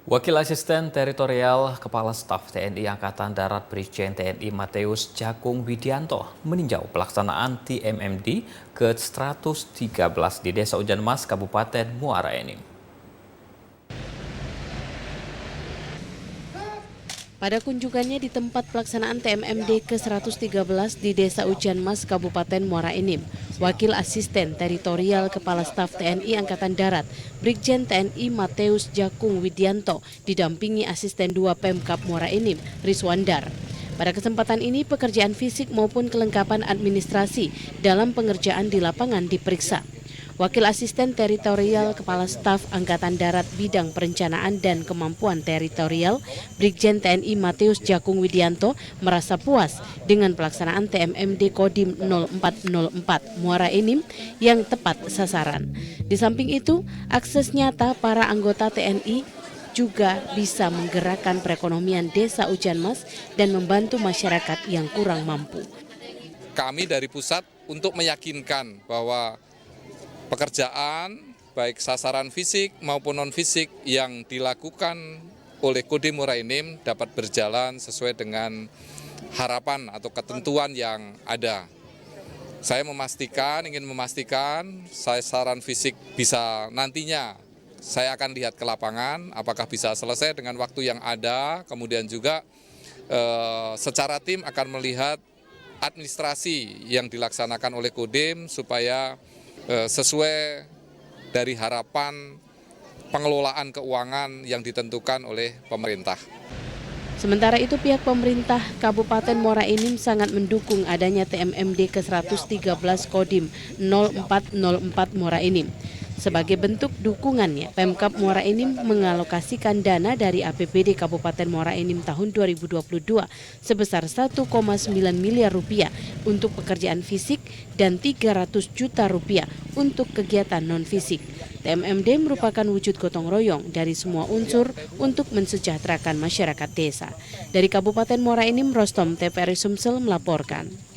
Wakil Asisten Teritorial Kepala Staf TNI Angkatan Darat Brigjen TNI Mateus Jakung Widianto meninjau pelaksanaan TMMD ke-113 di Desa Ujan Mas, Kabupaten Muara Enim. Pada kunjungannya di tempat pelaksanaan TMMD ke-113 di Desa Ujan Mas, Kabupaten Muara Enim, Wakil Asisten Teritorial Kepala Staf TNI Angkatan Darat, Brigjen TNI Mateus Jakung Widianto, didampingi Asisten 2 Pemkab Muara Enim, Riswandar. Pada kesempatan ini, pekerjaan fisik maupun kelengkapan administrasi dalam pengerjaan di lapangan diperiksa. Wakil Asisten Teritorial Kepala Staf Angkatan Darat Bidang Perencanaan dan Kemampuan Teritorial, Brigjen TNI Mateus Jakung Widianto merasa puas dengan pelaksanaan TMMD Kodim 0404 Muara Enim yang tepat sasaran. Di samping itu, akses nyata para anggota TNI juga bisa menggerakkan perekonomian Desa Ujan Mas dan membantu masyarakat yang kurang mampu. Kami dari pusat untuk meyakinkan bahwa pekerjaan baik sasaran fisik maupun non-fisik yang dilakukan oleh Kodim Muara Enim dapat berjalan sesuai dengan harapan atau ketentuan yang ada. Saya ingin memastikan sasaran fisik bisa nantinya saya akan lihat ke lapangan apakah bisa selesai dengan waktu yang ada, kemudian juga secara tim akan melihat administrasi yang dilaksanakan oleh Kodim supaya sesuai dari harapan pengelolaan keuangan yang ditentukan oleh pemerintah. Sementara itu, pihak pemerintah Kabupaten Muara Enim sangat mendukung adanya TMMD ke-113 Kodim 0404 Muara Enim. Sebagai bentuk dukungannya, Pemkab Muara Enim mengalokasikan dana dari APBD Kabupaten Muara Enim tahun 2022 sebesar 1,9 miliar rupiah untuk pekerjaan fisik dan 300 juta rupiah untuk kegiatan non-fisik. TMMD merupakan wujud gotong royong dari semua unsur untuk mensejahterakan masyarakat desa. Dari Kabupaten Muara Enim, Rostom TVRI Sumsel melaporkan.